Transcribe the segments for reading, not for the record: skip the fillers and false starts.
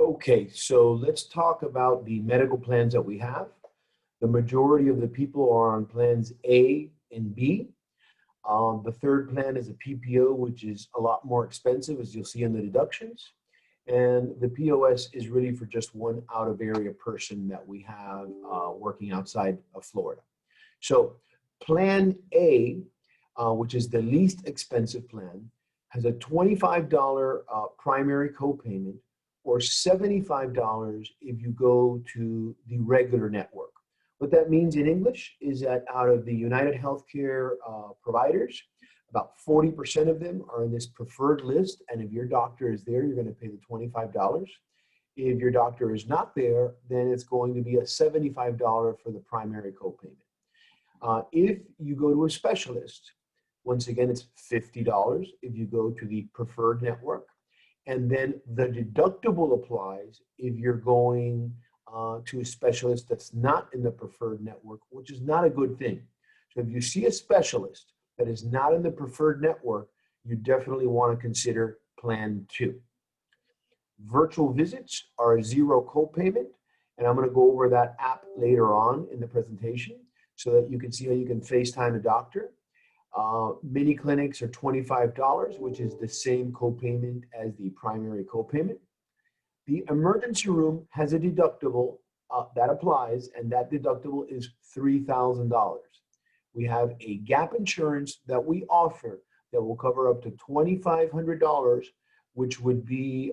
Okay, so let's talk about the medical plans that we have. The majority of the people are on plans A and B. The third plan is a PPO, which is a lot more expensive, as you'll see in the deductions. And the POS is really for just one out-of-area person that we have working outside of Florida. So Plan A, which is the least expensive plan, has a $25 primary copayment or $75 if you go to the regular network. What that means in English is that out of the United Healthcare providers, about 40% of them are in this preferred list. And if your doctor is there, you're going to pay the $25. If your doctor is not there, then it's going to be a $75 for the primary copayment. If you go to a specialist, once again, it's $50 if you go to the preferred network. And then the deductible applies if you're going to a specialist that's not in the preferred network, which is not a good thing. So if you see a specialist that is not in the preferred network, you definitely want to consider Plan 2. Virtual visits are a zero copayment, and I'm going to go over that app later on in the presentation so that you can see how you can FaceTime a doctor. Mini clinics are $25, which is the same copayment as the primary copayment. The emergency room has a deductible that applies, and that deductible is $3,000. We have a gap insurance that we offer that will cover up to $2,500, which would be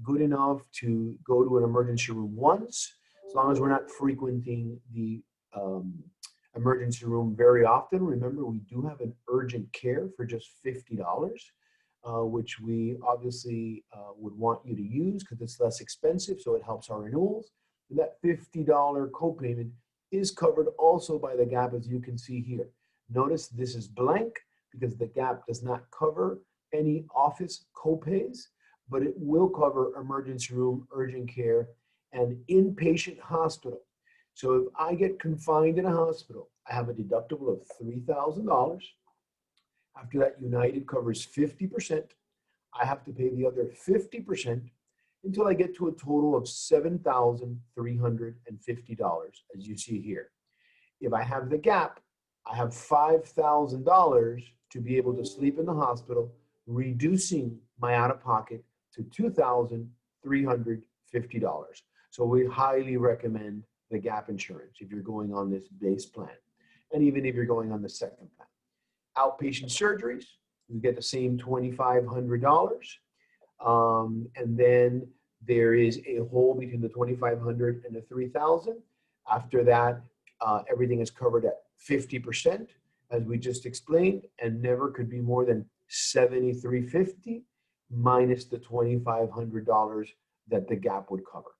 good enough to go to an emergency room once, as long as we're not frequenting the emergency room very often. Remember, we do have an urgent care for just $50, which we obviously would want you to use because it's less expensive, so it helps our renewals. And that $50 copayment is covered also by the gap, as you can see here. Notice this is blank because the gap does not cover any office copays, but it will cover emergency room, urgent care, and inpatient hospital. So if I get confined in a hospital, I have a deductible of $3,000. After that, United covers 50%. I have to pay the other 50% until I get to a total of $7,350, as you see here. If I have the gap, I have $5,000 to be able to sleep in the hospital, reducing my out-of-pocket to $2,350. So we highly recommend the gap insurance if you're going on this base plan, and even if you're going on the second plan. Outpatient surgeries, you get the same $2,500, and then there is a hole between the $2,500 and the $3,000. After that, everything is covered at 50%, as we just explained, and never could be more than $7,350 minus the $2,500 that the gap would cover.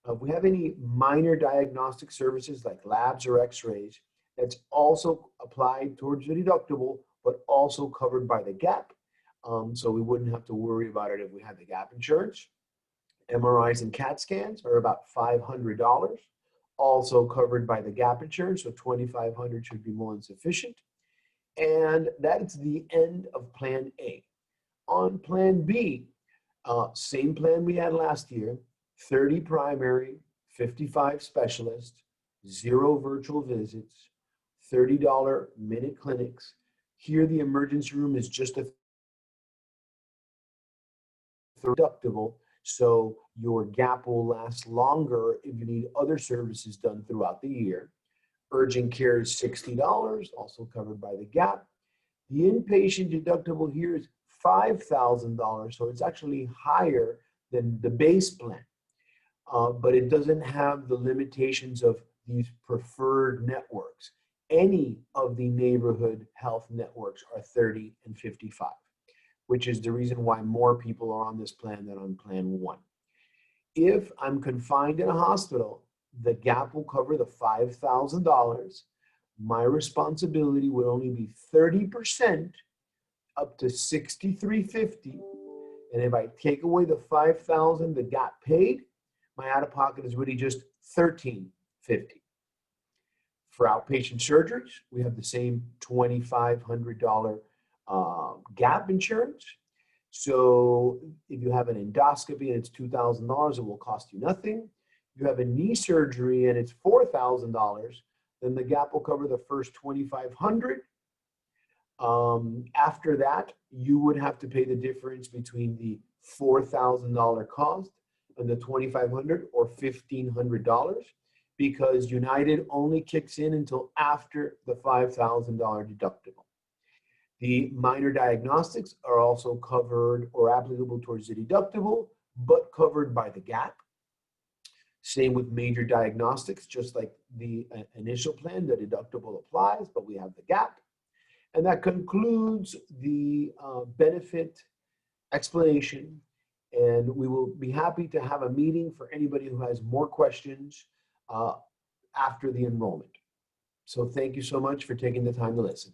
If we have any minor diagnostic services like labs or x-rays, that's also applied towards the deductible, but also covered by the gap. So we wouldn't have to worry about it if we had the gap insurance. MRIs and CAT scans are about $500, also covered by the gap insurance, so $2,500 should be more than sufficient. And that's the end of Plan A. On Plan B, same plan we had last year, 30 primary, 55 specialists, 0 virtual visits, $30 minute clinics. Here the emergency room is just a deductible, so your gap will last longer if you need other services done throughout the year. Urgent care is $60, also covered by the gap. The inpatient deductible here is $5,000, so it's actually higher than the base plan. But it doesn't have the limitations of these preferred networks. Any of the neighborhood health networks are 30 and 55, which is the reason why more people are on this plan than on Plan 1. If I'm confined in a hospital, the gap will cover the $5,000. My responsibility would only be 30% up to $6,350. And if I take away the $5,000 the gap paid, my out-of-pocket is really just $1,350. For outpatient surgeries, we have the same $2,500 gap insurance. So if you have an endoscopy and it's $2,000, it will cost you nothing. If you have a knee surgery and it's $4,000, then the gap will cover the first $2,500. After that, you would have to pay the difference between the $4,000 cost and the $2,500 or $1,500 because United only kicks in until after the $5,000 deductible. The minor diagnostics are also covered or applicable towards the deductible, but covered by the gap. Same with major diagnostics, just like the initial plan, the deductible applies, but we have the gap. And that concludes the benefit explanation. And we will be happy to have a meeting for anybody who has more questions after the enrollment. So thank you so much for taking the time to listen.